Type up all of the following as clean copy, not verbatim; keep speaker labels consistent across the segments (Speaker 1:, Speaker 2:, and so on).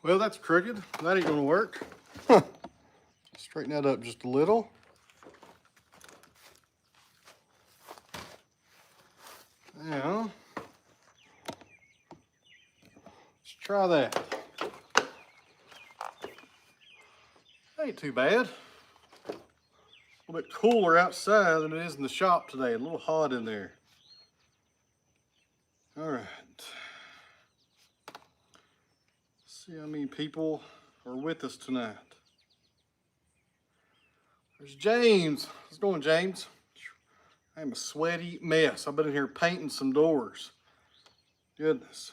Speaker 1: Well, that's crooked. That ain't gonna work. Straighten that up just a little. Now, let's try that. Ain't too bad. A little bit cooler outside than it is in the shop today. A little hot in there. All right. See how many people are with us tonight. There's James. How's it going, James? I'm a sweaty mess. I've been in here painting some doors. Goodness.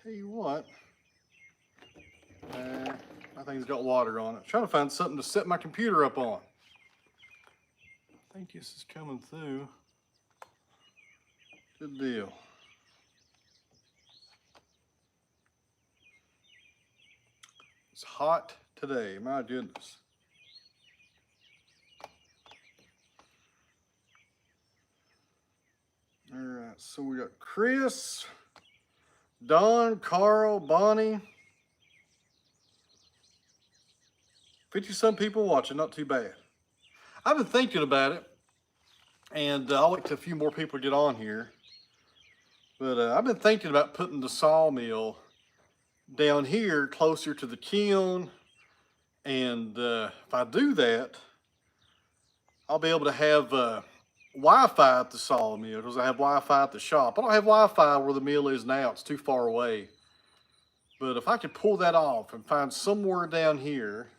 Speaker 1: Tell you what. My thing's got water on it. I'm trying to find something to set my computer up on. I think this is coming through. Good deal. It's hot today, my goodness. All right, so we got Chris, Don, Carl, Bonnie. 50-some people watching, not too bad. I've been thinking about it, and I'll wait till a few more people get on here. But I've been thinking about putting the sawmill down here closer to the kiln, and if I do that, I'll be able to have Wi-Fi at the sawmill because I have Wi-Fi at the shop. I don't have Wi-Fi where the mill is now. It's too far away. But if I could pull that off and find somewhere down here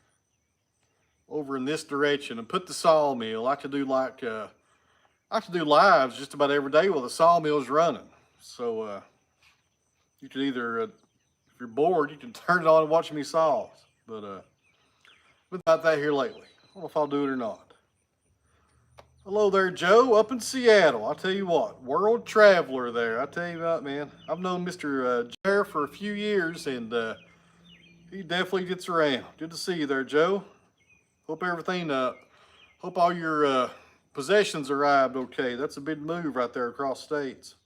Speaker 1: over in this direction and put the sawmill, I could do like I could do lives just about every day while the sawmill's running. So you could either, if you're bored, you can turn it on and watch me saws. But about that here lately. I don't know if I'll do it or not. Hello there, Joe, up in Seattle. I'll tell you what, world traveler there. I tell you what, man, I've known Mr. Jer for a few years, and he definitely gets around. Good to see you there, Joe. Hope everything, hope all your possessions arrived okay. That's a big move right there across states.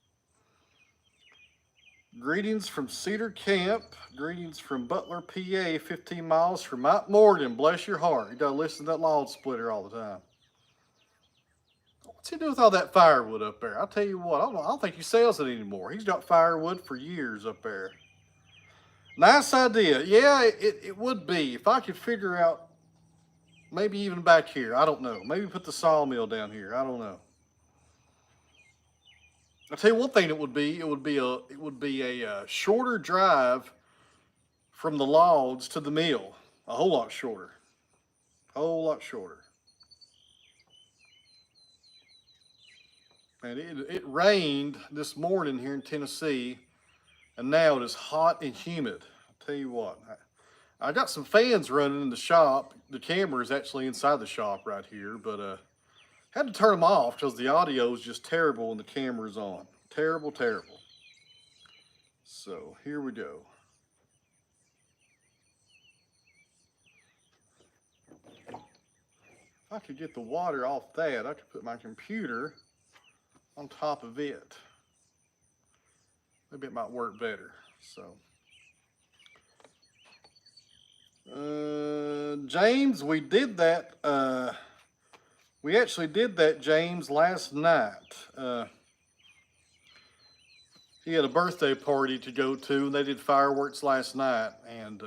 Speaker 1: Greetings from Cedar Camp. Greetings from Butler, PA, 15 miles from Mount Morgan. Bless your heart. You gotta listen to that log splitter all the time. What's he do with all that firewood up there? I'll tell you what, I don't think he sells it anymore. He's got firewood for years up there. Nice idea. Yeah, it would be. If I could figure out, maybe even back here, I don't know. Maybe put the sawmill down here. I don't know. I'll tell you one thing it would be a shorter drive from the logs to the mill. A whole lot shorter. A whole lot shorter. And it rained this morning here in Tennessee, and now it is hot and humid. I'll tell you what, I got some fans running in the shop. The camera is actually inside the shop right here, but had to turn them off because the audio is just terrible when the camera's on. Terrible, terrible. So here we go. If I could get the water off that, I could put my computer on top of it. Maybe it might work better. So, James, we did that. We actually did that, James, last night. He had a birthday party to go to, and they did fireworks last night, and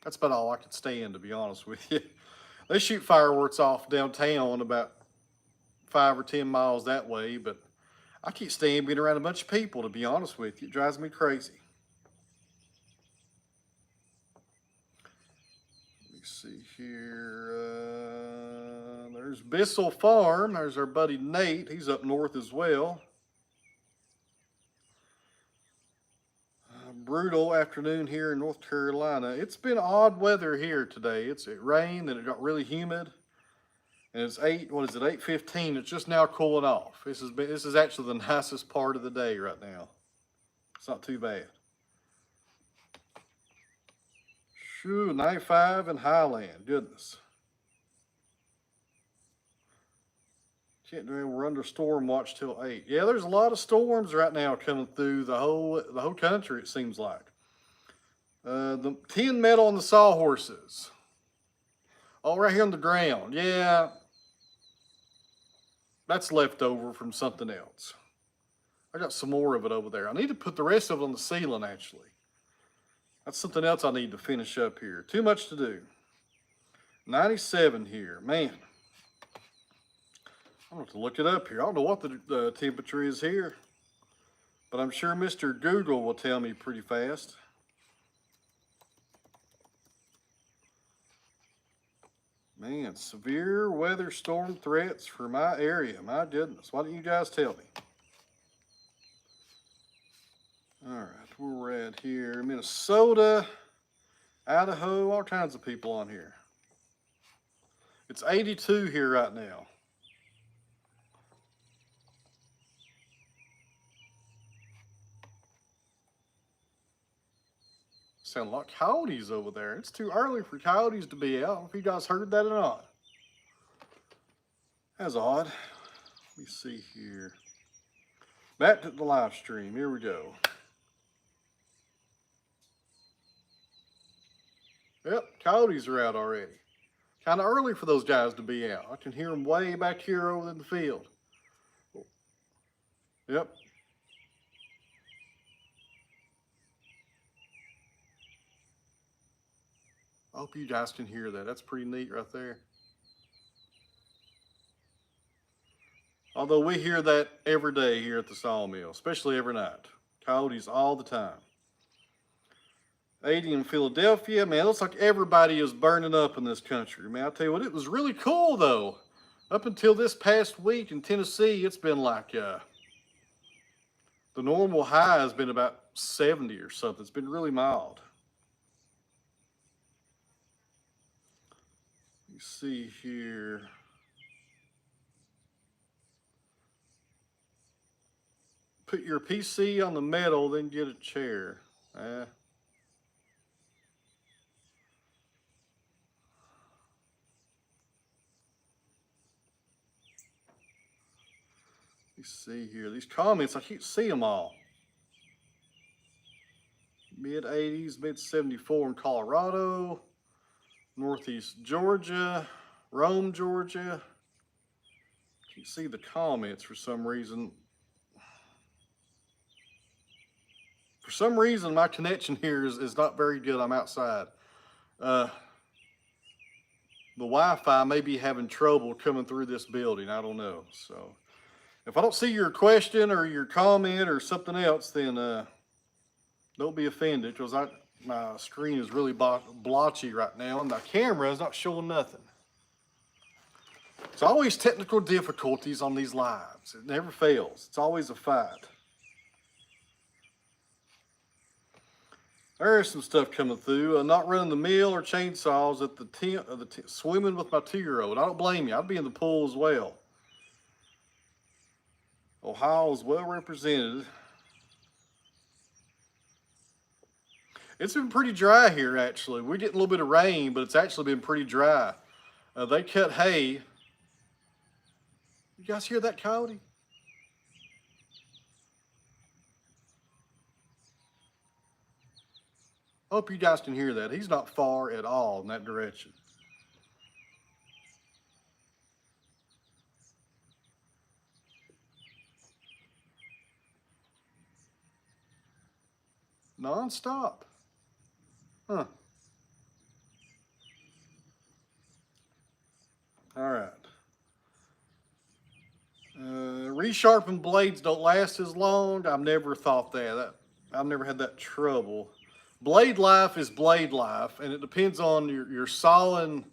Speaker 1: that's about all I could stand, to be honest with you. They shoot fireworks off downtown about 5 or 10 miles that way, but I can't stand being around a bunch of people, to be honest with you. It drives me crazy. Let me see here. There's Bissell Farm. There's our buddy Nate. He's up north as well. Brutal afternoon here in North Carolina. It's been odd weather here today. It rained and it got really humid. And it's 8:15. It's just now cooling off. This is actually the nicest part of the day right now. It's not too bad. Shoo, 95 in Highland. Goodness. Can't do it. We're under storm watch till 8. Yeah, there's a lot of storms right now coming through the whole country, it seems like. The tin metal on the sawhorses. Oh, right here on the ground. Yeah, that's left over from something else. I got some more of it over there. I need to put the rest of it on the ceiling, actually. That's something else I need to finish up here. Too much to do. 97 here. Man, I'm going to have to look it up here. I don't know what the temperature is here, but I'm sure Mr. Google will tell me pretty fast. Man, severe weather storm threats for my area. My goodness, why don't you guys tell me? All right, where we're at here, Minnesota, Idaho, all kinds of people on here. It's 82 here right now. Sound like coyotes over there. It's too early for coyotes to be out. I don't know if you guys heard that or not. That's odd. Let me see here. Back to the live stream. Here we go. Yep, coyotes are out already. Kind of early for those guys to be out. I can hear them way back here over in the field. Yep. I hope you guys can hear that. That's pretty neat right there. Although we hear that every day here at the sawmill, especially every night. Coyotes all the time. 80 in Philadelphia. Man, it looks like everybody is burning up in this country. Man, I'll tell you what, it was really cool though. Up until this past week in Tennessee, it's been like the normal high has been about 70 or something. It's been really mild. You see here. Put your PC on the metal, then get a chair. You see here, these comments, I can't see them all. Mid 80s, mid 74 in Colorado, Northeast Georgia, Rome, Georgia. Can't see the comments for some reason. For some reason, my connection here is not very good. I'm outside. The Wi-Fi may be having trouble coming through this building. I don't know. So if I don't see your question or your comment or something else, then don't be offended, because my screen is really blotchy right now and my camera is not showing nothing. It's always technical difficulties on these lives. It never fails. It's always a fight. There's some stuff coming through. Not running the mill or chainsaws at the tent, swimming with my 2-year-old. I don't blame you. I'd be in the pool as well. Ohio is well represented. It's been pretty dry here, actually. We're getting a little bit of rain, but it's actually been pretty dry. They cut hay. You guys hear that coyote? I hope you guys can hear that. He's not far at all in that direction. Non-stop. Huh. All right. Resharpened blades don't last as long. I've never thought that. I've never had that trouble. Blade life is blade life, and it depends on your sawing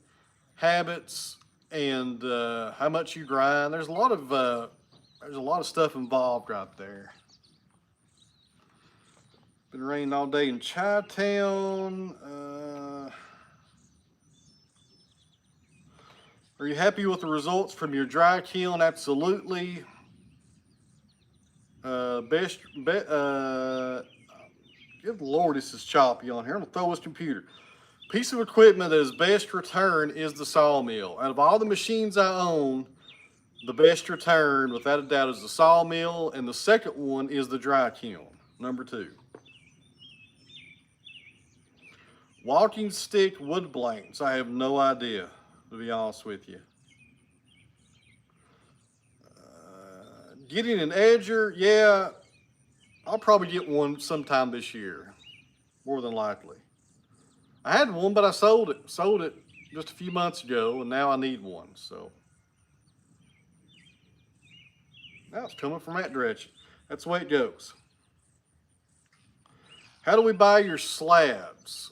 Speaker 1: habits and how much you grind. There's a lot of stuff involved right there. Been raining all day in Chi-Town. Are you happy with the results from your dry kiln? Absolutely. Good Lord, this is choppy on here. I'm gonna throw this computer. Piece of equipment that is best return is the sawmill. Out of all the machines I own, the best return, without a doubt, is the sawmill, and the second one is the dry kiln, number 2. Walking stick wood blanks. I have no idea, to be honest with you. Getting an edger, yeah, I'll probably get one sometime this year, more than likely. I had one, but I sold it. Sold it just a few months ago, and now I need one. So now it's coming from that direction. That's the way it goes. How do we buy your slabs?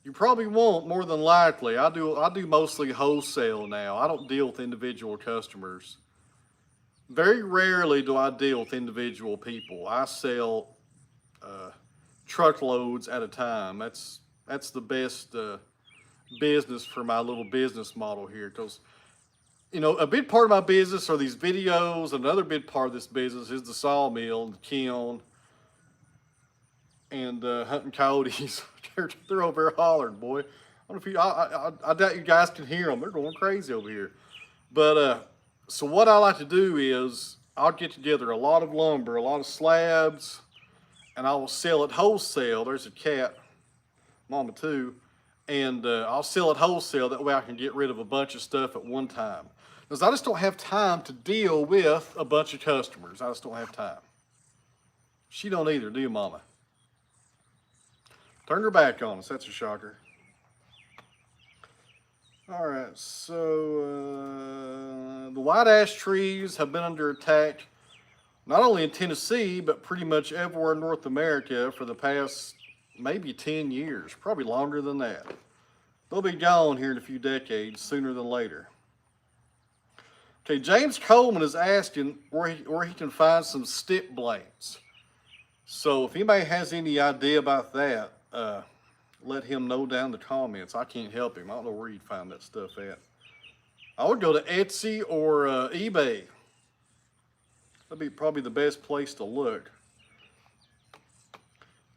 Speaker 1: You probably won't, more than likely. I do mostly wholesale now. I don't deal with individual customers. Very rarely do I deal with individual people. I sell truckloads at a time. That's the best business for my little business model here, because a big part of my business are these videos. Another big part of this business is the sawmill and the kiln and hunting coyotes. they're over there hollering, boy. I don't know if I doubt you guys can hear them. They're going crazy over here. But so what I like to do is I'll get together a lot of lumber, a lot of slabs, and I will sell it wholesale. There's a cat, mama too, and I'll sell it wholesale. That way I can get rid of a bunch of stuff at one time. Because I just don't have time to deal with a bunch of customers. I just don't have time. She don't either, do you, mama? Turn her back on us. That's a shocker. All right, so the white ash trees have been under attack, not only in Tennessee, but pretty much everywhere in North America for the past maybe 10 years, probably longer than that. They'll be gone here in a few decades, sooner than later. Okay, James Coleman is asking where he can find some stick blades. So if anybody has any idea about that, let him know down in the comments. I can't help him. I don't know where you'd find that stuff at. I would go to Etsy or eBay. That'd be probably the best place to look.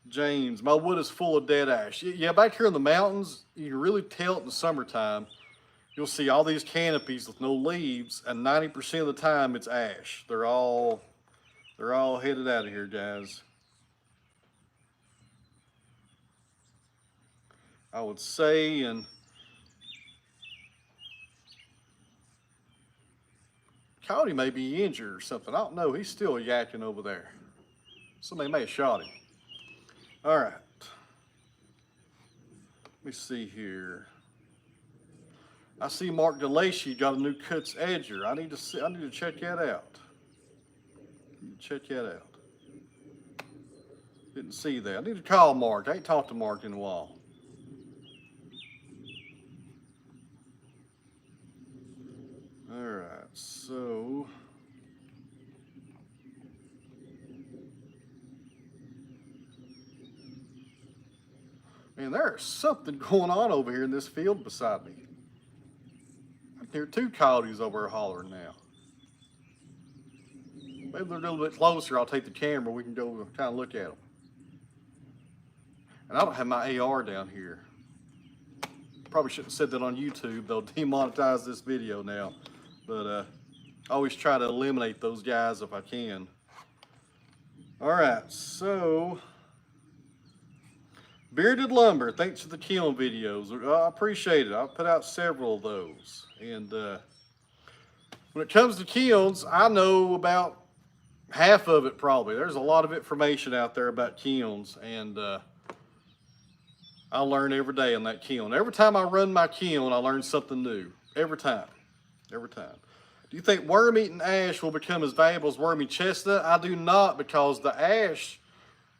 Speaker 1: James, my wood is full of dead ash. Yeah, back here in the mountains, you can really tell it in the summertime. You'll see all these canopies with no leaves, and 90% of the time it's ash. They're all headed out of here, guys. I would say, and Cody may be injured or something. I don't know. He's still yakking over there. Somebody may have shot him. All right. Let me see here. I see Mark DeLacy got a new cuts edger. I need to check that out. Check that out. Didn't see that. I need to call Mark. I ain't talked to Mark in a while. All right, so man, there's something going on over here in this field beside me. I can hear two coyotes over here hollering now. Maybe they're a little bit closer. I'll take the camera. We can go kind of look at them. And I don't have my AR down here. Probably shouldn't have said that on YouTube. They'll demonetize this video now. But I always try to eliminate those guys if I can. All right, so Bearded Lumber, thanks for the kiln videos. I appreciate it. I've put out several of those. And when it comes to kilns, I know about half of it probably. There's a lot of information out there about kilns, and I learn every day on that kiln. Every time I run my kiln, I learn something new. Every time. Every time. Do you think worm-eaten ash will become as valuable as wormy chestnut? I do not, because the ash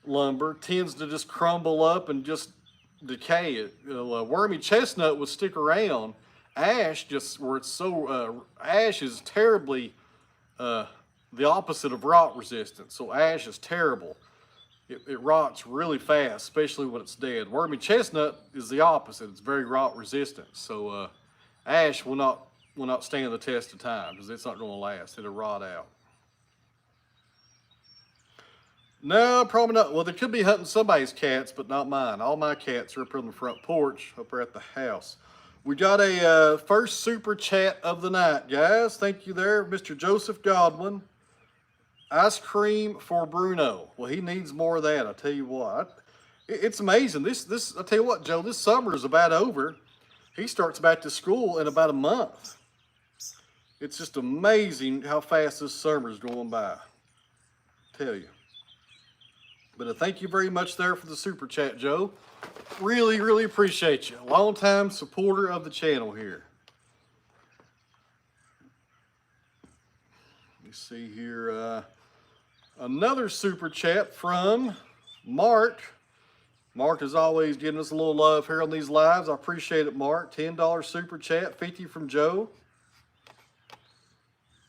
Speaker 1: lumber tends to just crumble up and just decay it. Wormy chestnut will stick around. Ash ash is terribly the opposite of rot resistant. So ash is terrible. It rots really fast, especially when it's dead. Wormy chestnut is the opposite. It's very rot resistant. So ash will not stand the test of time, because it's not going to last. It'll rot out. No, probably not. Well, they could be hunting somebody's cats, but not mine. All my cats are up on the front porch, up there at the house. We got a first super chat of the night, guys. Thank you there, Mr. Joseph Godwin. Ice cream for Bruno. Well, he needs more of that, I tell you what. It's amazing. This I tell you what, Joe, this summer is about over. He starts back to school in about a month. It's just amazing how fast this summer is going by. Tell you. But thank you very much there for the super chat, Joe. Really, really appreciate you. Long time supporter of the channel here. Let me see here. Another super chat from Mark. Mark is always giving us a little love here on these lives. I appreciate it, Mark. $10 super chat, 50 from Joe.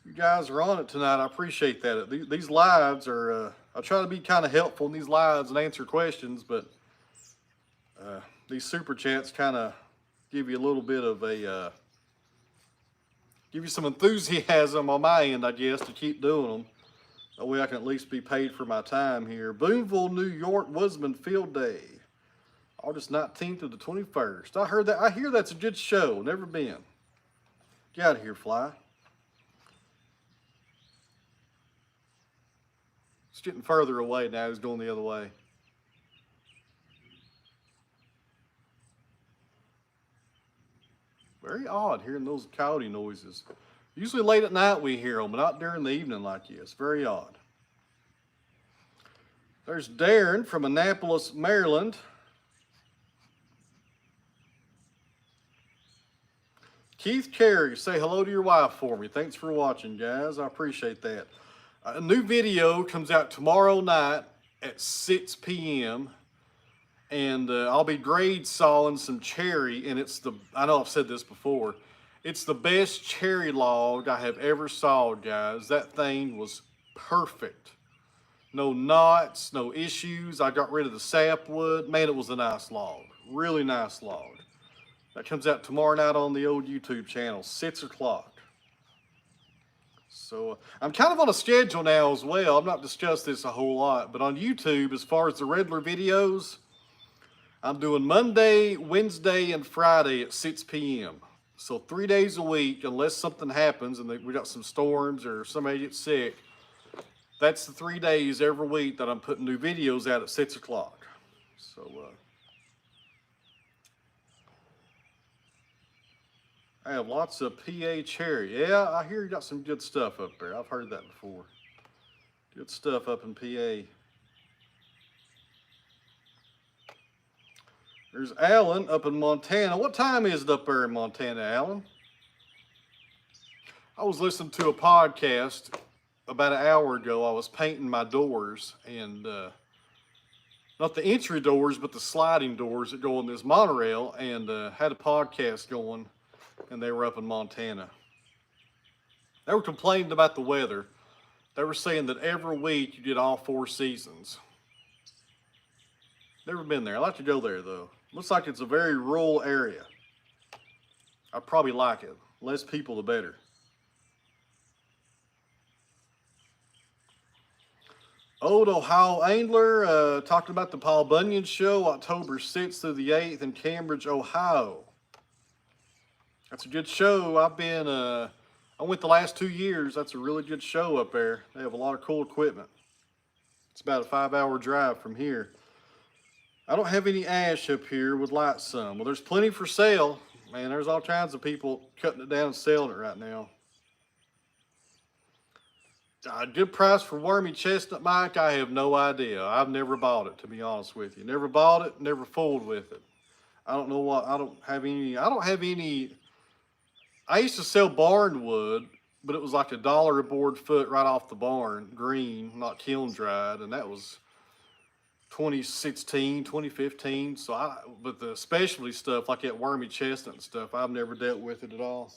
Speaker 1: You guys are on it tonight. I appreciate that. These lives are, I try to be kind of helpful in these lives and answer questions, but these super chats kind of give you a little bit of a, give you some enthusiasm on my end, I guess, to keep doing them. That way I can at least be paid for my time here. Boonville, New York, Wasman Field Day. August 19th to the 21st. I heard that. I hear that's a good show. Never been. Get out of here, fly. It's getting further away now. He's going the other way. Very odd hearing those coyote noises. Usually late at night we hear them, but not during the evening like this. Very odd. There's Darren from Annapolis, Maryland. Keith Carey, say hello to your wife for me. Thanks for watching, guys. I appreciate that. A new video comes out tomorrow night at 6 p.m. And I'll be grade sawing some cherry, and I know I've said this before, it's the best cherry log I have ever sawed, guys. That thing was perfect. No knots, no issues. I got rid of the sapwood. Man, it was a nice log. Really nice log. That comes out tomorrow night on the old YouTube channel, 6 o'clock. So I'm kind of on a schedule now as well. I've not discussed this a whole lot, but on YouTube, as far as the regular videos, I'm doing Monday, Wednesday, and Friday at 6 p.m. So 3 days a week, unless something happens and we got some storms or somebody gets sick. That's the 3 days every week that I'm putting new videos out at 6 o'clock. So, I have lots of PA cherry. Yeah, I hear you got some good stuff up there. I've heard that before. Good stuff up in PA. There's Alan up in Montana. What time is it up there in Montana, Alan? I was listening to a podcast about an hour ago. I was painting my doors, and not the entry doors, but the sliding doors that go on this monorail, and had a podcast going, and they were up in Montana. They were complaining about the weather. They were saying that every week you get all 4 seasons. Never been there. I'd like to go there, though. Looks like it's a very rural area. I probably like it. Less people, the better. Old Ohio Angler talked about the Paul Bunyan Show, October 6th through the 8th in Cambridge, Ohio. That's a good show. I went the last 2 years. That's a really good show up there. They have a lot of cool equipment. It's about a 5-hour drive from here. I don't have any ash up here, would like some. Well, there's plenty for sale. Man, there's all kinds of people cutting it down and selling it right now. Good price for wormy chestnut, Mike? I have no idea. I've never bought it, to be honest with you. Never bought it, never fooled with it. I don't know what, I don't have any, I used to sell barn wood, but it was like $1 a board foot right off the barn, green, not kiln dried, and that was 2016, 2015. But the specialty stuff like that wormy chestnut and stuff, I've never dealt with it at all.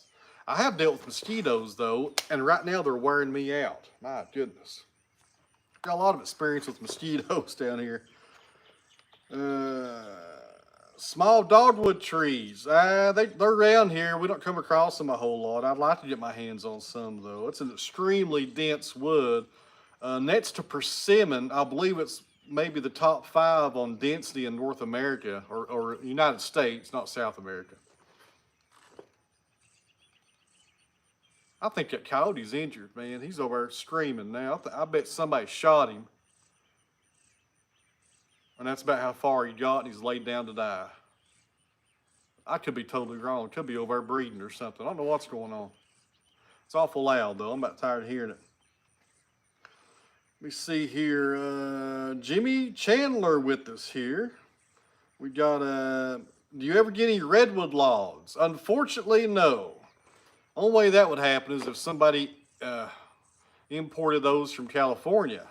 Speaker 1: I have dealt with mosquitoes though, and right now they're wearing me out. My goodness. Got a lot of experience with mosquitoes down here. Small dogwood trees. They're around here. We don't come across them a whole lot. I'd like to get my hands on some though. It's an extremely dense wood. Next to persimmon, I believe it's maybe the top 5 on density in North America or United States, not South America. I think that coyote's injured, man. He's over there screaming now. I bet somebody shot him. And that's about how far he got, and he's laid down to die. I could be totally wrong. It could be over breeding or something. I don't know what's going on. It's awful loud, though. I'm about tired of hearing it. Let me see here. Jimmy Chandler with us here. We got, do you ever get any redwood logs? Unfortunately, no. Only way that would happen is if somebody imported those from California.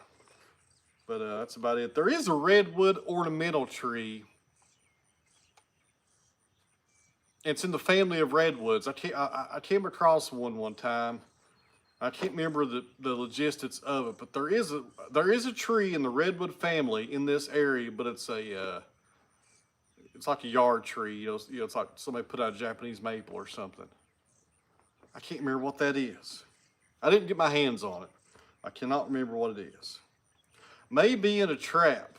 Speaker 1: But that's about it. There is a redwood ornamental tree. It's in the family of redwoods. I came across one time. I can't remember the logistics of it, but there is a tree in the redwood family in this area, but it's like a yard tree. You know, it's like somebody put out a Japanese maple or something. I can't remember what that is. I didn't get my hands on it. I cannot remember what it is. May be in a trap.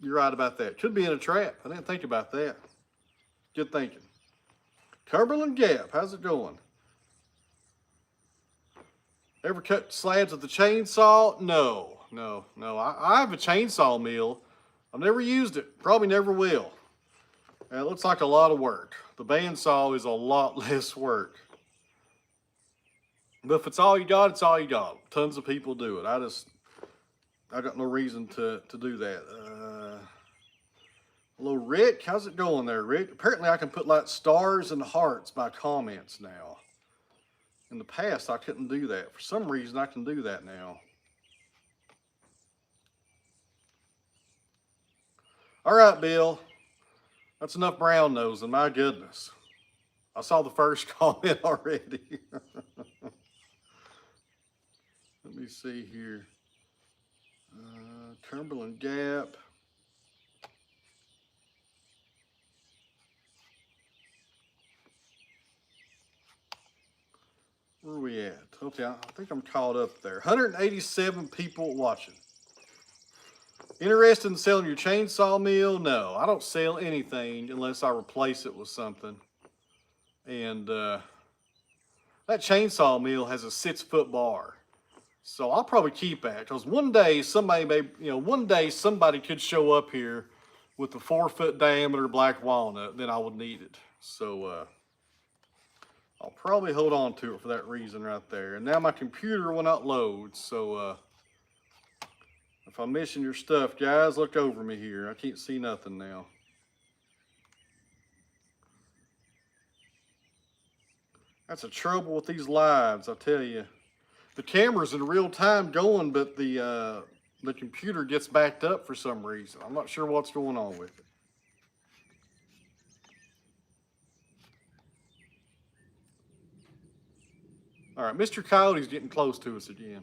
Speaker 1: You're right about that. Could be in a trap. I didn't think about that. Good thinking. Cumberland Gap, how's it going? Ever cut slabs with the chainsaw? No. I have a chainsaw mill. I've never used it. Probably never will. And it looks like a lot of work. The bandsaw is a lot less work. But if it's all you got, it's all you got. Tons of people do it. I got no reason to do that. Hello, Rick. How's it going there, Rick? Apparently I can put like stars and hearts by comments now. In the past, I couldn't do that. For some reason, I can do that now. All right, Bill. That's enough brown nosing. My goodness. I saw the first comment already. Let me see here. Cumberland Gap. Where are we at? Okay, I think I'm caught up there. 187 people watching. Interested in selling your chainsaw mill? No, I don't sell anything unless I replace it with something. And that chainsaw mill has a 6-foot bar. So I'll probably keep that because one day somebody could show up here with a 4-foot diameter black walnut, then I would need it. So I'll probably hold on to it for that reason right there. And now my computer will not load, so if I'm missing your stuff, guys, look over me here. I can't see nothing now. That's the trouble with these lives, I tell you. The camera's in real time going, but the computer gets backed up for some reason. I'm not sure what's going on with it. All right, Mr. Coyote's getting close to us again.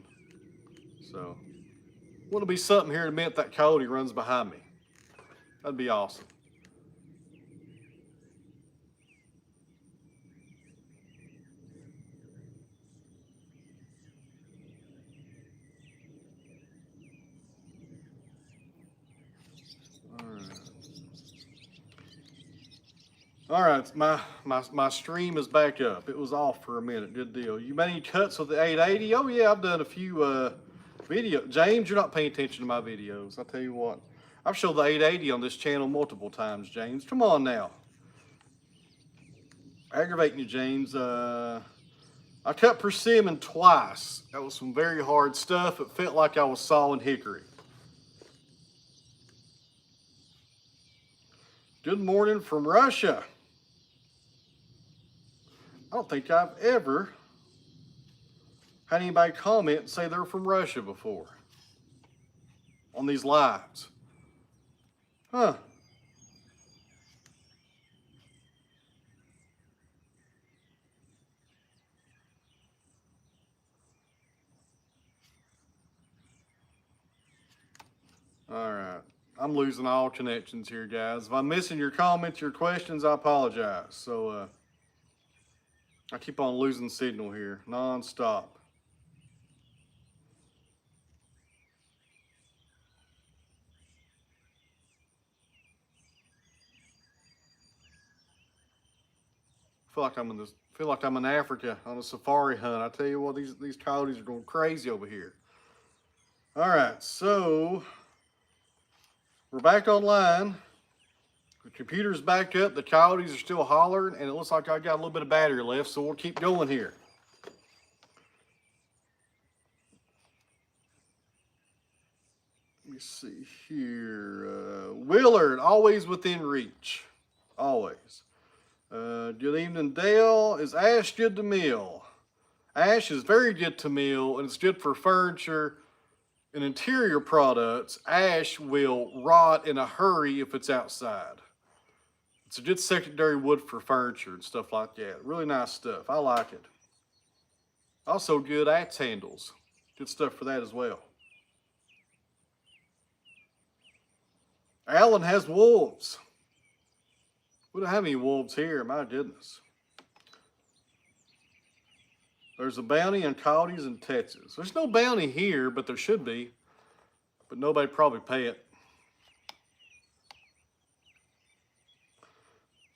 Speaker 1: So, wouldn't be something here in a minute that coyote runs behind me. That'd be awesome. All right, my stream is back up. It was off for a minute. Good deal. You made any cuts with the 880? Oh yeah, I've done a few video. James, you're not paying attention to my videos. I'll tell you what. I've showed the 880 on this channel multiple times, James. Come on now. Aggravating you, James. I cut persimmon twice. That was some very hard stuff. It felt like I was sawing hickory. Good morning from Russia. I don't think I've ever had anybody comment and say they're from Russia before on these lives. Huh. All right. I'm losing all connections here, guys. If I'm missing your comments, your questions, I apologize. So, I keep on losing signal here, non-stop. Feel like I'm in Africa on a safari hunt. I tell you what, these coyotes are going crazy over here. All right, so We're back online. The computer's back up. The coyotes are still hollering, and it looks like I got a little bit of battery left, so we'll keep going here. Let me see here. Willard, always within reach. Always. Good evening, Dale. Is ash good to mill? Ash is very good to mill, and it's good for furniture and interior products. Ash will rot in a hurry if it's outside. It's a good secondary wood for furniture and stuff like that. Really nice stuff. I like it. Also good axe handles. Good stuff for that as well. Alan has wolves. We don't have any wolves here, my goodness. There's a bounty on coyotes in Texas. There's no bounty here, but there should be. But nobody probably pay it.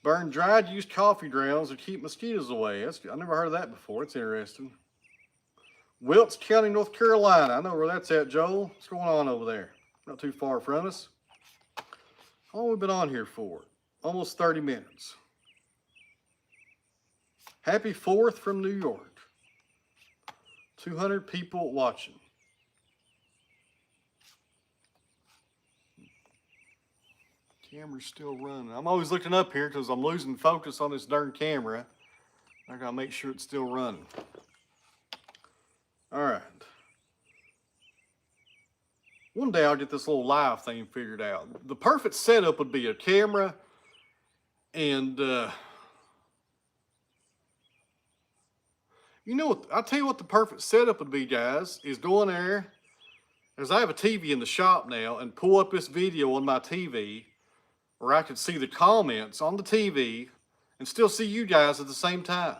Speaker 1: Burn dried used coffee grounds to keep mosquitoes away. I never heard of that before. It's interesting. Wilkes County, North Carolina. I know where that's at, Joel. What's going on over there? Not too far from us. How long have we been on here for? Almost 30 minutes. Happy 4th from New York. 200 people watching. Camera's still running. I'm always looking up here because I'm losing focus on this darn camera. I gotta make sure it's still running. All right. One day I'll get this little live thing figured out. The perfect setup would be a camera and you know what? I'll tell you what the perfect setup would be, guys, is go in there, as I have a TV in the shop now, and pull up this video on my TV where I could see the comments on the TV and still see you guys at the same time.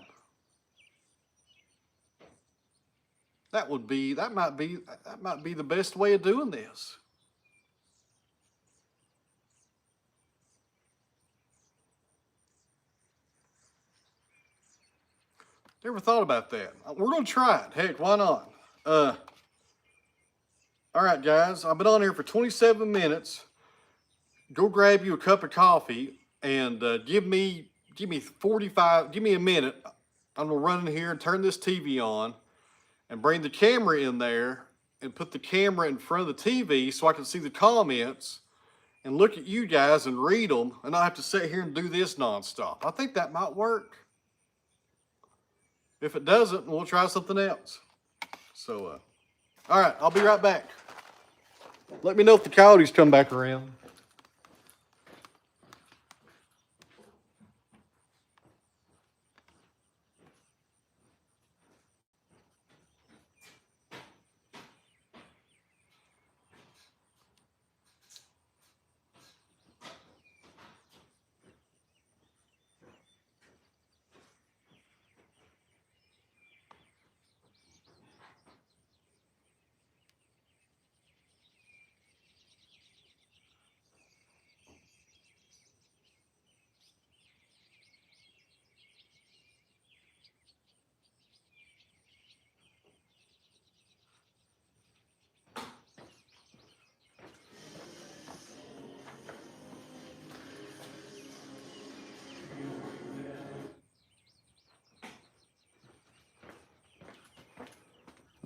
Speaker 1: That might be the best way of doing this. Never thought about that. We're gonna try it. Heck, why not? All right, guys. I've been on here for 27 minutes. Go grab you a cup of coffee and give me a minute. I'm gonna run in here and turn this TV on and bring the camera in there and put the camera in front of the TV so I can see the comments and look at you guys and read them and not have to sit here and do this nonstop. I think that might work. If it doesn't, we'll try something else. So, all right, I'll be right back. Let me know if the coyotes come back around.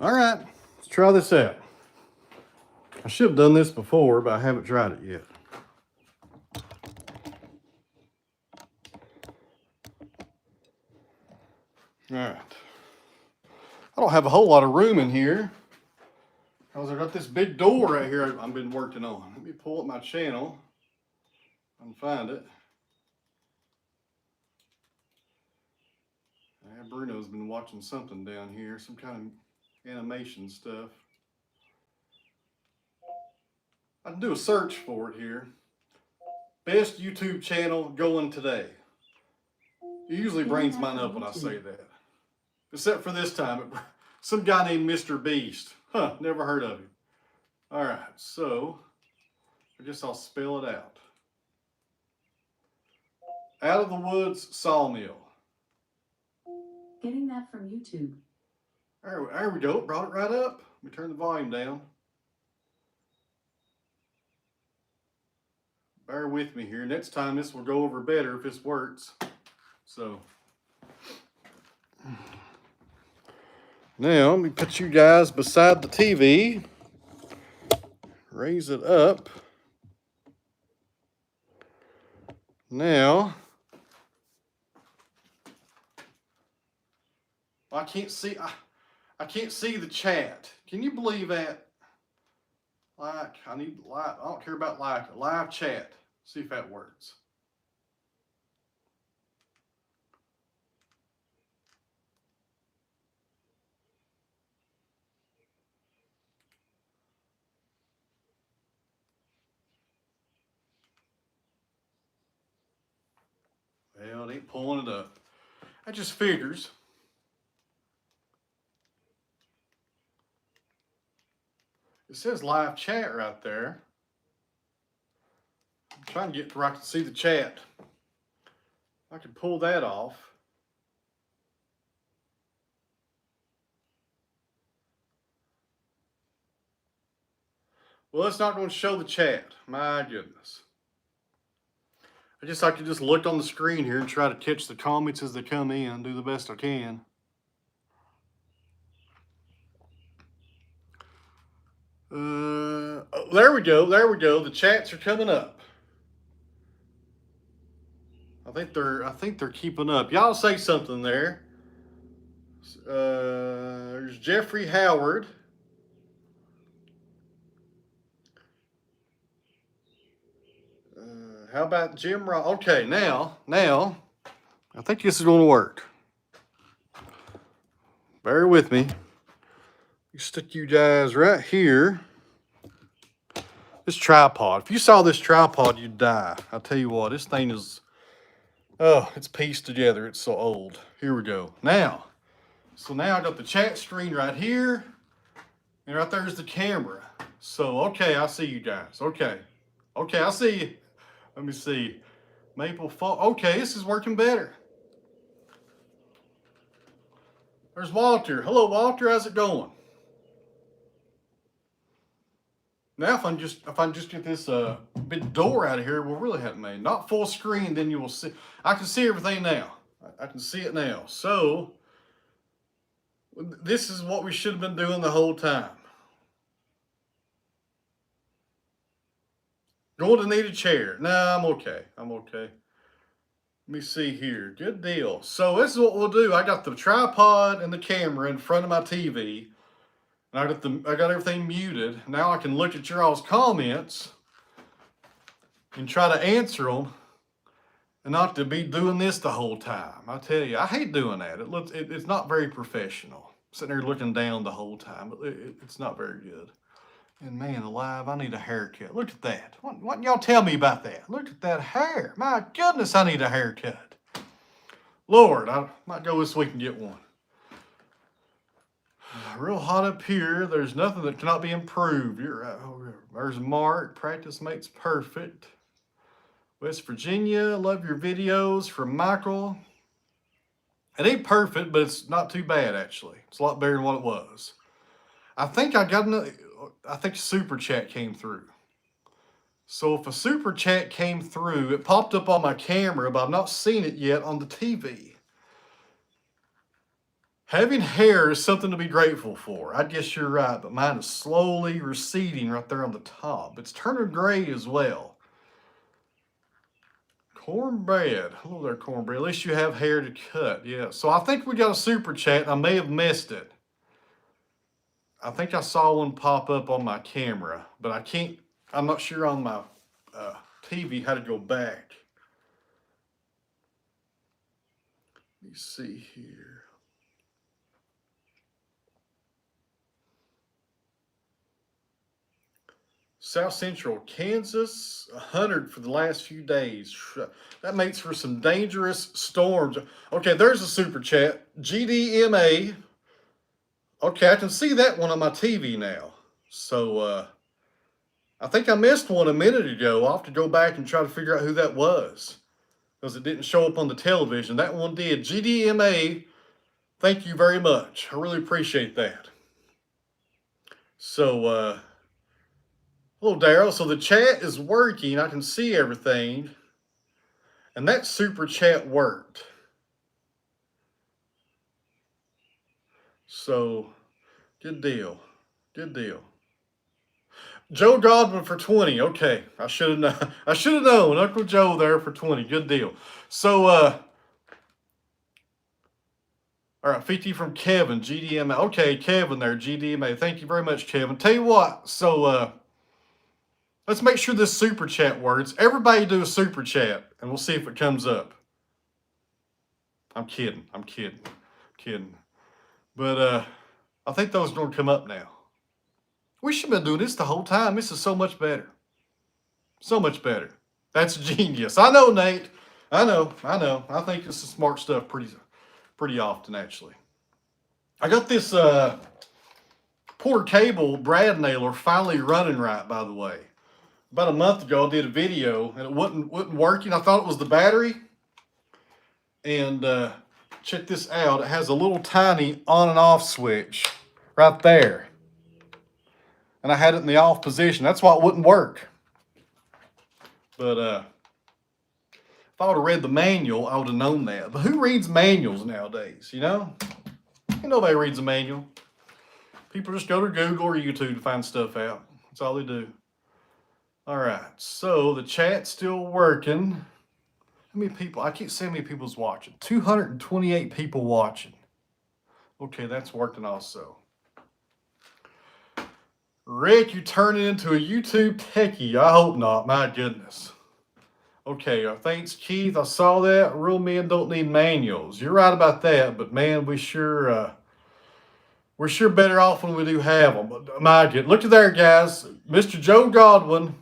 Speaker 1: All right, let's try this out. I should have done this before, but I haven't tried it yet. All right. I don't have a whole lot of room in here because I got this big door right here I've been working on. Let me pull up my channel and find it. Bruno's been watching something down here, some kind of animation stuff. I can do a search for it here. Best YouTube channel going today. It usually brings mine up when I say that. Except for this time, some guy named Mr. Beast. Huh, never heard of him. All right, so I guess I'll spell it out. Out of the Woods Sawmill.
Speaker 2: Getting that from YouTube.
Speaker 1: There we go. Brought it right up. Let me turn the volume down. bear with me here. Next time this will go over better if this works. So now let me put you guys beside the TV. Raise it up. Now I can't see. I can't see the chat. Can you believe that? Like, I need live. I don't care about live chat. See if that works. Well, it ain't pulling it up. That just figures. It says live chat right there. I'm trying to get to where I can see the chat. I can pull that off. Well, it's not going to show the chat. My goodness. I just like to just look on the screen here and try to catch the comments as they come in, do the best I can. Oh, there we go. There we go. The chats are coming up. I think they're keeping up. Y'all say something there. There's Jeffrey Howard. How about Jim Ross? Okay, now, I think this is going to work. Bear with me. You stick you guys right here. This tripod. If you saw this tripod, you'd die. I'll tell you what, this thing is, oh, it's pieced together. It's so old. Here we go. Now, so now I got the chat screen right here, and right there's the camera. So, okay, I see you guys. Okay, I see you. Let me see. Maple Fall. Okay, this is working better. There's Walter. Hello, Walter. How's it going? Now, if I just get this big door out of here, we'll really have it made. Not full screen, then you will see. I can see everything now. I can see it now. So, this is what we should have been doing the whole time. Going to need a chair. Nah, I'm okay. Let me see here. Good deal. So this is what we'll do. I got the tripod and the camera in front of my TV. And I got everything muted. Now I can look at your all's comments and try to answer them, and not to be doing this the whole time. I tell you, I hate doing that. It's not very professional. Sitting there looking down the whole time. It's not very good. And man alive, I need a haircut. Look at that. What y'all tell me about that? Look at that hair. My goodness, I need a haircut. Lord, I might go this week and get one. Real hot up here. There's nothing that cannot be improved. You're right. There's Mark. Practice makes perfect. West Virginia. Love your videos. From Michael. It ain't perfect, but it's not too bad, actually. It's a lot better than what it was. I think a super chat came through. So if a super chat came through, it popped up on my camera, but I've not seen it yet on the TV. Having hair is something to be grateful for. I guess you're right, but mine is slowly receding right there on the top. It's turning gray as well. Cornbread. Hello there, Cornbread. At least you have hair to cut. Yeah, so I think we got a super chat. I may have missed it. I think I saw one pop up on my camera, but I'm not sure on my TV how to go back. Let me see here. South Central Kansas, 100 for the last few days. That makes for some dangerous storms. Okay, there's a super chat. GDMA. Okay, I can see that one on my TV now. So, I think I missed one a minute ago. I'll have to go back and try to figure out who that was, because it didn't show up on the television. That one did. GDMA, thank you very much. I really appreciate that. So, Hello, Daryl. So the chat is working. I can see everything. And that super chat worked. So, good deal. Good deal. Joe Godwin for 20. Okay. I should have known. I should have known. Uncle Joe there for 20. Good deal. So, all right, 50 from Kevin, GDMA. Okay, Kevin there, GDMA. Thank you very much, Kevin. Tell you what, so let's make sure this super chat works. Everybody do a super chat, and we'll see if it comes up. I'm kidding. I'm kidding. Kidding. But I think those are going to come up now. We should have been doing this the whole time. This is so much better. So much better. That's genius. I know, Nate. I know. I think this is smart stuff pretty often, actually. I got this Porter Cable brad nailer finally running right, by the way. About a month ago, I did a video, and it wasn't working. I thought it was the battery. And check this out. It has a little tiny on and off switch right there. And I had it in the off position. That's why it wouldn't work. But if I would have read the manual, I would have known that. But who reads manuals nowadays, you know? Ain't nobody reads a manual. People just go to Google or YouTube to find stuff out. That's all they do. All right, so the chat's still working. How many people? I can't see how many people's watching. 228 people watching. Okay, that's working also. Rick, you turn it into a YouTube techie. I hope not. My goodness. Okay, thanks, Keith. I saw that. Real men don't need manuals. You're right about that, but man, we're sure better off when we do have them. But my goodness, look at there, guys. Mr. Joe Godwin.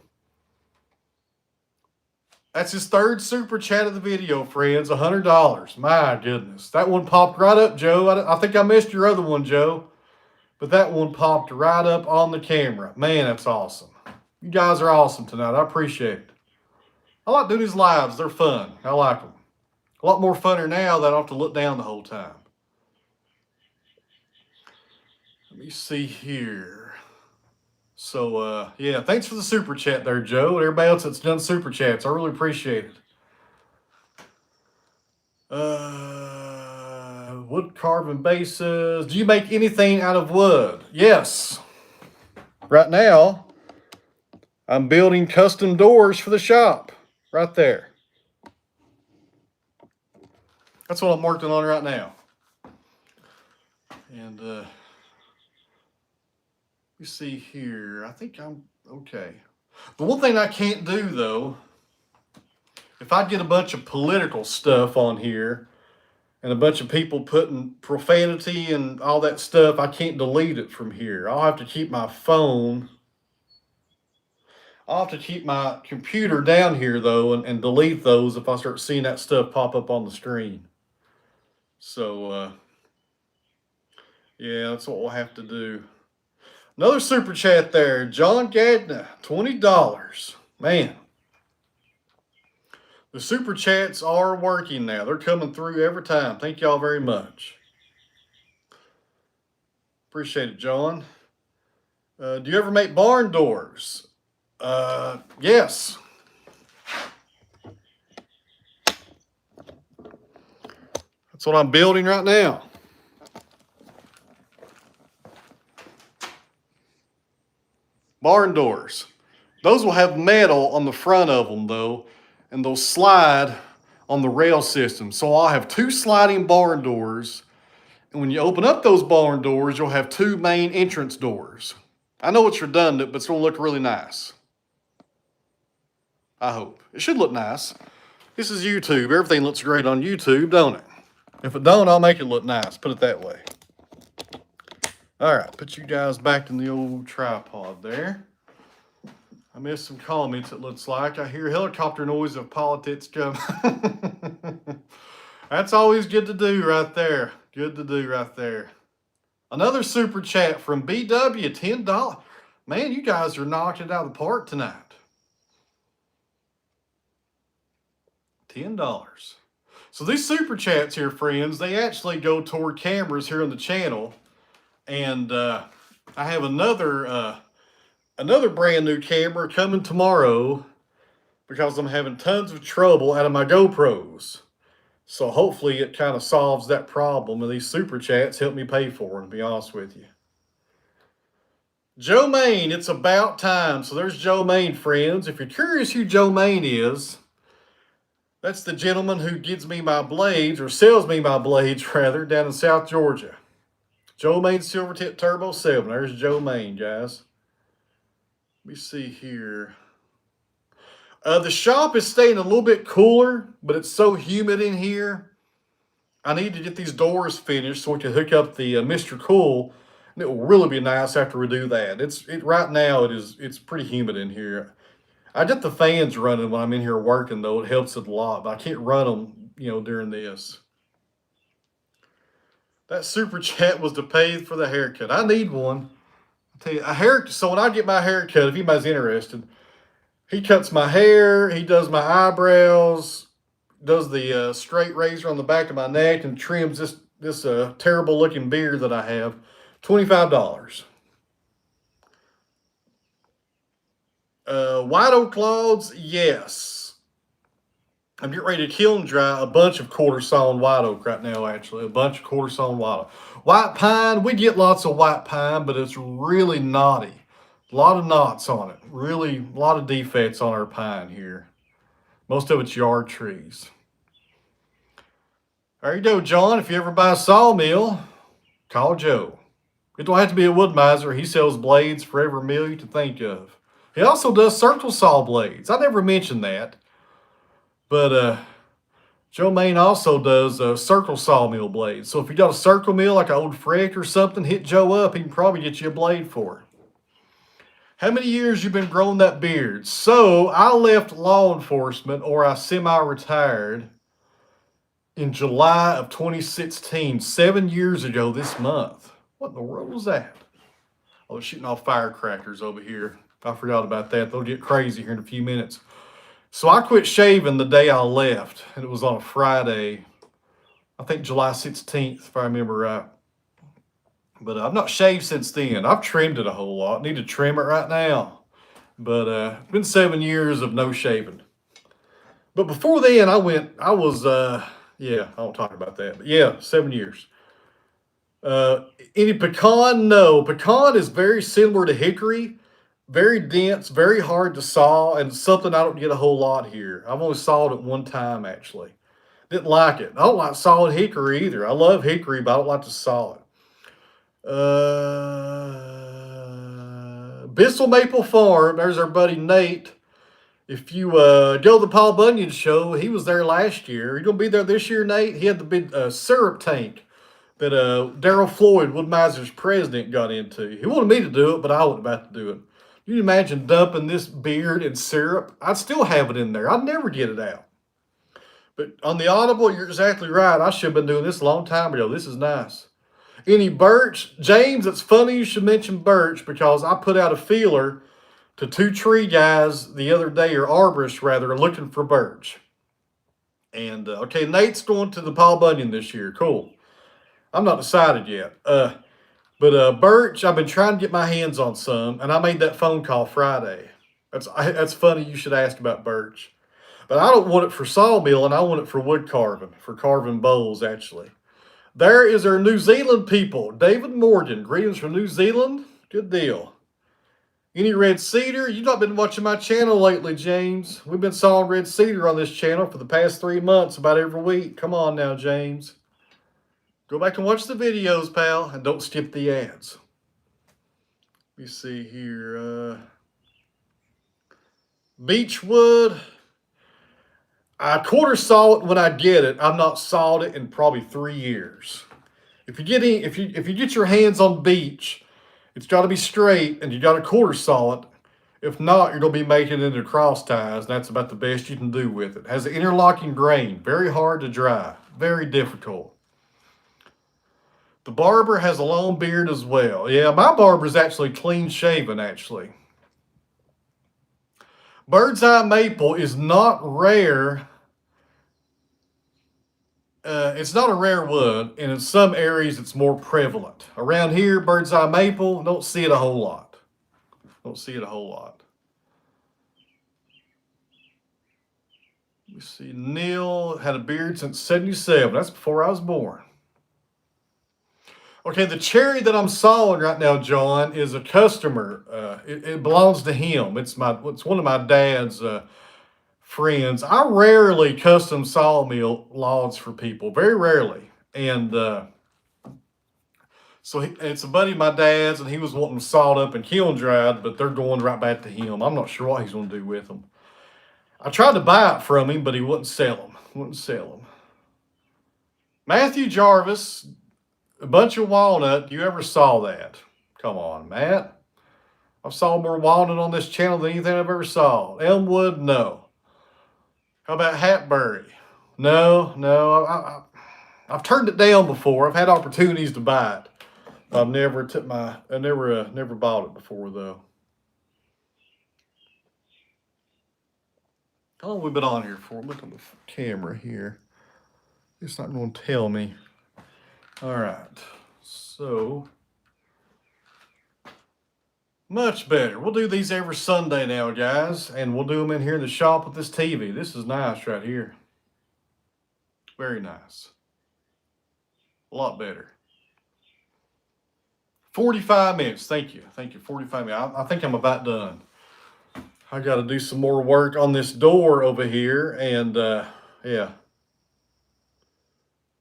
Speaker 1: That's his third super chat of the video, friends. $100. My goodness, that one popped right up, Joe. I think I missed your other one, Joe. But that one popped right up on the camera. Man, that's awesome. You guys are awesome tonight. I appreciate it. I like doing these lives. They're fun. I like them. A lot more funner now that I don't have to look down the whole time. Let me see here. So, yeah, thanks for the super chat there, Joe. And everybody else that's done super chats. I really appreciate it. Wood carving bases. Do you make anything out of wood? Yes. Right now, I'm building custom doors for the shop. Right there. That's what I'm working on right now. And you see here, I think I'm okay. The one thing I can't do, though, if I get a bunch of political stuff on here, and a bunch of people putting profanity and all that stuff, I can't delete it from here. I'll have to keep my phone. I'll have to keep my computer down here, though, and delete those if I start seeing that stuff pop up on the screen. So, yeah, that's what we'll have to do. Another super chat there. John Gadna, $20. Man. The super chats are working now. They're coming through every time. Thank y'all very much. Appreciate it, John. Do you ever make barn doors? Yes. That's what I'm building right now. Barn doors. Those will have metal on the front of them, though, and they'll slide on the rail system. So I'll have two sliding barn doors, and when you open up those barn doors, you'll have two main entrance doors. I know it's redundant, but it's going to look really nice. I hope. It should look nice. This is YouTube. Everything looks great on YouTube, don't it? If it don't, I'll make it look nice. Put it that way. All right, put you guys back in the old tripod there. I missed some comments, it looks like. I hear helicopter noise of politics coming. That's always good to do right there. Good to do right there. Another super chat from BW, $10. Man, you guys are knocking it out of the park tonight. $10. So these super chats here, friends, they actually go toward cameras here on the channel. And I have another another brand new camera coming tomorrow because I'm having tons of trouble out of my GoPros. So hopefully it kind of solves that problem, and these super chats help me pay for it, to be honest with you. Joe Main, it's about time. So there's Joe Main, friends. If you're curious who Joe Main is, that's the gentleman who gives me my blades, or sells me my blades, rather, down in South Georgia. Joe Main Silvertip Turbo 7. There's Joe Main, guys. Let me see here. The shop is staying a little bit cooler, but it's so humid in here. I need to get these doors finished so we can hook up the Mr. Cool, and it will really be nice after we do that. Right now it's pretty humid in here. I get the fans running when I'm in here working, though. It helps it a lot, but I can't run them, during this. That super chat was to pay for the haircut. I need one. I tell you, so when I get my hair cut, if anybody's interested, he cuts my hair, he does my eyebrows, does the straight razor on the back of my neck, and trims this terrible looking beard that I have. $25. White oak cloths, yes. I'm getting ready to kiln dry a bunch of quarter sawn white oak right now, actually. A bunch of quarter sawn white oak. White pine, we get lots of white pine, but it's really knotty. A lot of knots on it. Really, a lot of defects on our pine here. Most of it's yard trees. There you go, John. If you ever buy a Sawmill, call Joe. It don't have to be a wood miser. He sells blades for every mill you can think of. He also does circle saw blades. I never mentioned that. But Joe Main also does circle sawmill blades. So if you got a circle mill like an old Freck or something, hit Joe up. He can probably get you a blade for it. How many years you been growing that beard? So I left law enforcement, or I semi-retired, in July of 2016, 7 years ago this month. What in the world was that? Oh, they're shooting off firecrackers over here. I forgot about that. They'll get crazy here in a few minutes. So I quit shaving the day I left, and it was on a Friday, I think July 16th, if I remember right. But I've not shaved since then. I've trimmed it a whole lot. Need to trim it right now. But it's been 7 years of no shaving. But before then, I won't talk about that. But yeah, 7 years. Any pecan? No. Pecan is very similar to hickory. Very dense, very hard to saw, and something I don't get a whole lot here. I've only sawed it one time, actually. Didn't like it. I don't like sawing hickory either. I love hickory, but I don't like to saw it. Bissell Maple Farm, there's our buddy Nate. If you go to the Paul Bunyan show, he was there last year. You gonna be there this year, Nate? He had the big syrup tank that Daryl Floyd, Wood Miser's president, got into. He wanted me to do it, but I wasn't about to do it. You imagine dumping this beard in syrup? I'd still have it in there. I'd never get it out. But on the Audible, you're exactly right. I should have been doing this a long time ago. This is nice. Any birch? James, it's funny you should mention birch, because I put out a feeler to 2 tree guys the other day, or arborists rather, looking for birch. And, okay, Nate's going to the Paul Bunyan this year. Cool. I'm not decided yet. But birch, I've been trying to get my hands on some, and I made that phone call Friday. That's funny you should ask about birch. But I don't want it for sawmill, and I want it for wood carving, for carving bowls, actually. There is our New Zealand people. David Morgan, greetings from New Zealand. Good deal. Any red cedar? You've not been watching my channel lately, James. We've been sawing red cedar on this channel for the past 3 months, about every week. Come on now, James. Go back and watch the videos, pal, and don't skip the ads. Let me see here. Beechwood. I quarter saw it when I get it. I've not sawed it in probably 3 years. If you get your hands on beech, it's got to be straight, and you got to quarter saw it. If not, you're going to be making it into cross ties, and that's about the best you can do with it. It has an interlocking grain, very hard to dry, very difficult. The barber has a long beard as well. Yeah, my barber's actually clean shaven, actually. Bird's eye maple is not rare. It's not a rare wood, and in some areas it's more prevalent. Around here, bird's eye maple, don't see it a whole lot. Don't see it a whole lot. Let me see. Neil had a beard since 77. That's before I was born. Okay, the cherry that I'm sawing right now, John, is a customer. It belongs to him. It's one of my dad's friends. I rarely custom sawmill logs for people, very rarely. And so it's a buddy of my dad's, and he was wanting them sawed up and kiln dried, but they're going right back to him. I'm not sure what he's going to do with them. I tried to buy it from him, but he wouldn't sell them. Wouldn't sell them. Matthew Jarvis, a bunch of walnut. You ever saw that? Come on, Matt. I've saw more walnut on this channel than anything I've ever saw. Elmwood, no. How about Hatbury? No. I've turned it down before. I've had opportunities to buy it. I never bought it before though. How long have we been on here for? Look at the camera here. It's not going to tell me. All right, so much better. We'll do these every Sunday now, guys, and we'll do them in here in the shop with this TV. This is nice right here. Very nice. A lot better. 45 minutes. Thank you. 45 minutes. I think I'm about done. I got to do some more work on this door over here, and yeah.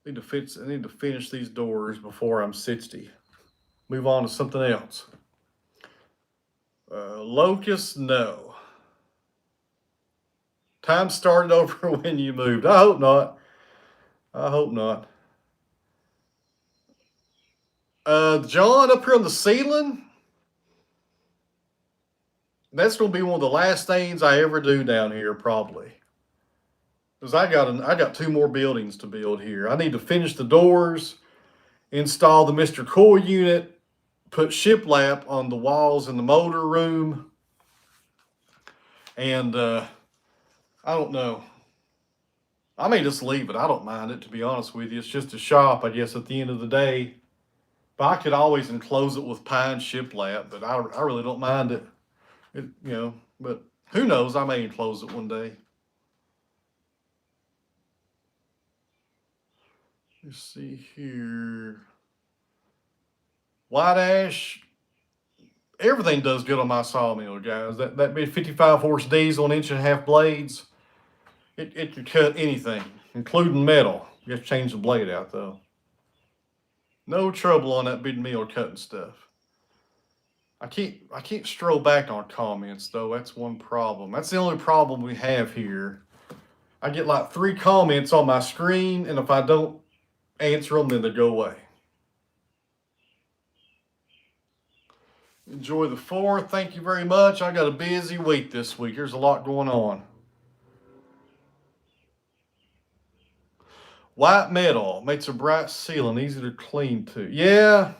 Speaker 1: I need to finish these doors before I'm 60. Move on to something else. Locust, no. Time started over when you moved. I hope not. John, up here on the ceiling, that's going to be one of the last things I ever do down here, probably. Because I got 2 more buildings to build here. I need to finish the doors, install the Mr. Coil unit, put shiplap on the walls in the motor room, and I don't know. I may just leave it. I don't mind it, to be honest with you. It's just a shop, I guess, at the end of the day. But I could always enclose it with pine shiplap, but I really don't mind it. But who knows? I may enclose it one day. Let's see here. White ash. Everything does good on my sawmill, guys. That big 55 horse diesel, 1.5 inch blades. It can cut anything, including metal. You have to change the blade out though. No trouble on that big mill cutting stuff. I can't stroll back on comments though. That's one problem. That's the only problem we have here. I get like 3 comments on my screen, and if I don't answer them, then they go away. Enjoy the 4th. Thank you very much. I got a busy week this week. There's a lot going on. White metal makes a bright ceiling, easy to clean too. Yeah.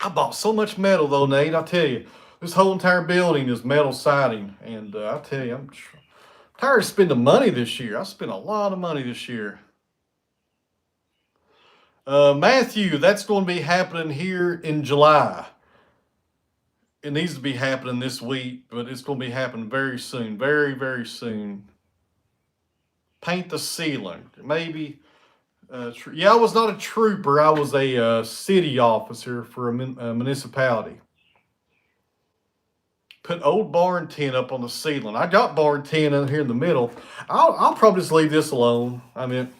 Speaker 1: I bought so much metal though, Nate. I tell you, this whole entire building is metal siding, and I tell you, I'm tired of spending money this year. I spent a lot of money this year. Matthew, that's going to be happening here in July. It needs to be happening this week, but it's going to be happening very soon, very, very soon. Paint the ceiling, maybe. Yeah, I was not a trooper. I was a city officer for a municipality. Put old barn tin up on the ceiling. I got barn tin in here in the middle. I'll probably just leave this alone. I mean,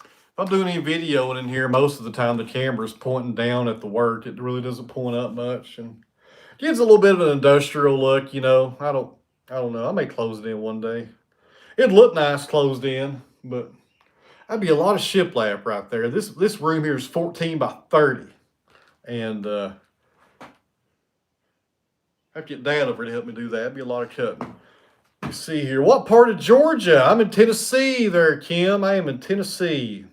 Speaker 1: if I'm doing any videoing in here, most of the time the camera's pointing down at the work. It really doesn't point up much, and gives a little bit of an industrial look. I don't know. I may close it in one day. It'd look nice closed in, but that'd be a lot of shiplap right there. This room here is 14 by 30, and I have to get Dad over to help me do that. That'd be a lot of cutting. Let's see here. What part of Georgia? I'm in Tennessee there, Kim. I am in Tennessee.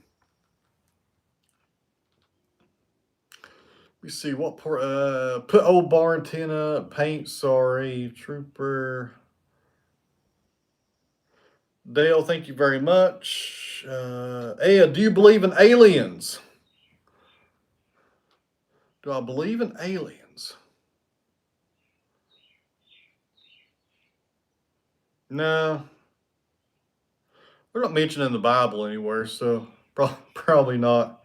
Speaker 1: Let me see what part. Put old barn tin up. Paint, sorry. Trooper. Dale, thank you very much. Ed, do you believe in aliens? Do I believe in aliens? No, they're not mentioned in the Bible anywhere, so probably not.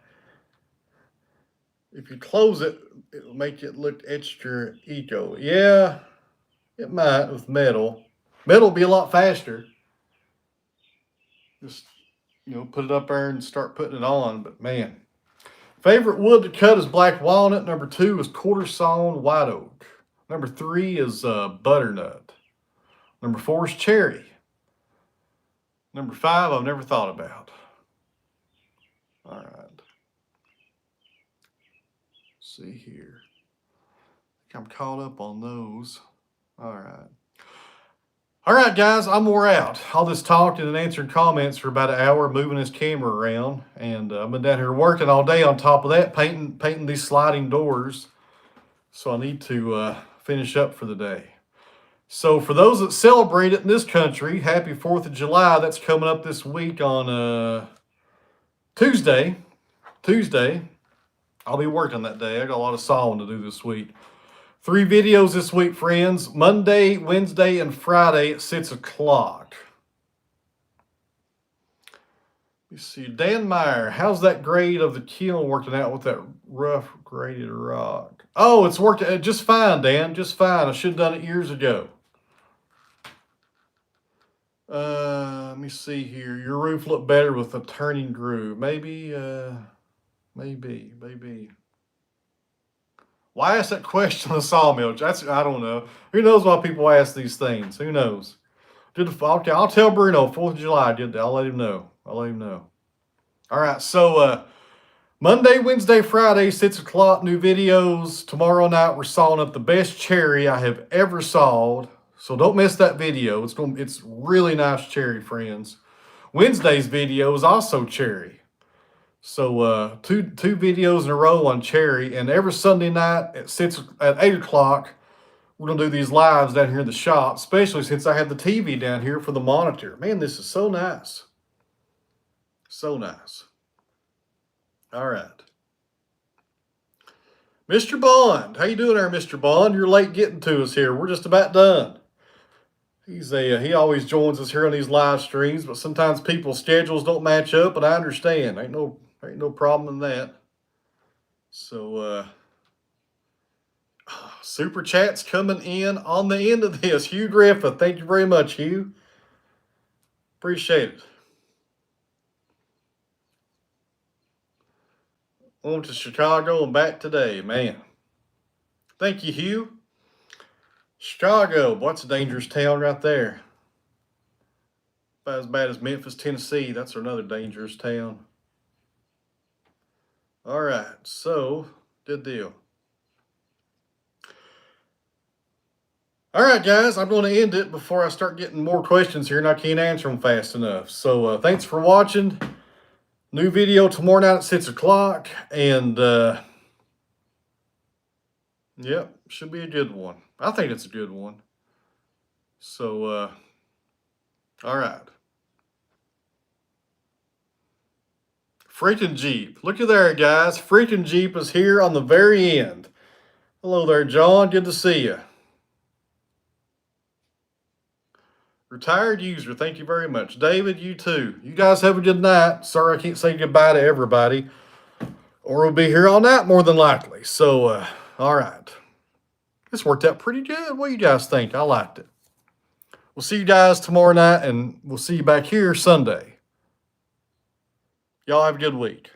Speaker 1: If you close it, it'll make it look extra eco. Yeah, it might with metal. Metal will be a lot faster. Just, put it up there and start putting it on. But man, favorite wood to cut is black walnut. Number 2 is quarter sawn white oak. Number 3 is butternut. Number 4 is cherry. Number 5 I've never thought about. All right. Let's see here. I think I'm caught up on those. All right. All right, guys, I'm wore out. All this talking and answering comments for about an hour, moving this camera around, and I've been down here working all day. On top of that, painting these sliding doors. So I need to finish up for the day. So for those that celebrate it in this country, happy 4th of July. That's coming up this week on Tuesday. I'll be working that day. I got a lot of sawing to do this week. 3 videos this week, friends. Monday, Wednesday, and Friday at 6 o'clock. You see, Dan Meyer, how's that grade of the kiln working out with that rough graded rock? Oh, it's working just fine, Dan, just fine. I should have done it years ago. Let me see here. Your roof looked better with a turning groove. Maybe. Why ask that question on the sawmill? I don't know. Who knows why people ask these things? Who knows? I'll tell Bruno 4th of July I did that. I'll let him know. All right, so Monday, Wednesday, Friday, 6 o'clock, new videos. Tomorrow night we're sawing up the best cherry I have ever sawed. So don't miss that video. It's really nice cherry, friends. Wednesday's video is also cherry. So two videos in a row on cherry, and every Sunday night at 8 o'clock, we're gonna do these lives down here in the shop, especially since I have the TV down here for the monitor. Man, this is so nice. So nice. All right. Mr. Bond, how you doing there, Mr. Bond? You're late getting to us here. We're just about done. He always joins us here on these live streams, but sometimes people's schedules don't match up, and I understand. Ain't no problem in that. So super chats coming in on the end of this. Hugh Griffith, thank you very much, Hugh. Appreciate it. On to Chicago and back today, man. Thank you, Hugh. Chicago, what's a dangerous town right there? About as bad as Memphis, Tennessee. That's another dangerous town. All right, so good deal. All right, guys, I'm going to end it before I start getting more questions here and I can't answer them fast enough. So thanks for watching. New video tomorrow night at 6 o'clock. And, yep, should be a good one. I think it's a good one. So, all right. Freaking Jeep. Look at there, guys. Freaking Jeep is here on the very end. Hello there, John. Good to see you. Retired user, thank you very much. David, you too. You guys have a good night. Sorry I can't say goodbye to everybody, or we'll be here all night more than likely. So, all right. This worked out pretty good. What do you guys think? I liked it. We'll see you guys tomorrow night, and we'll see you back here Sunday. Y'all have a good week.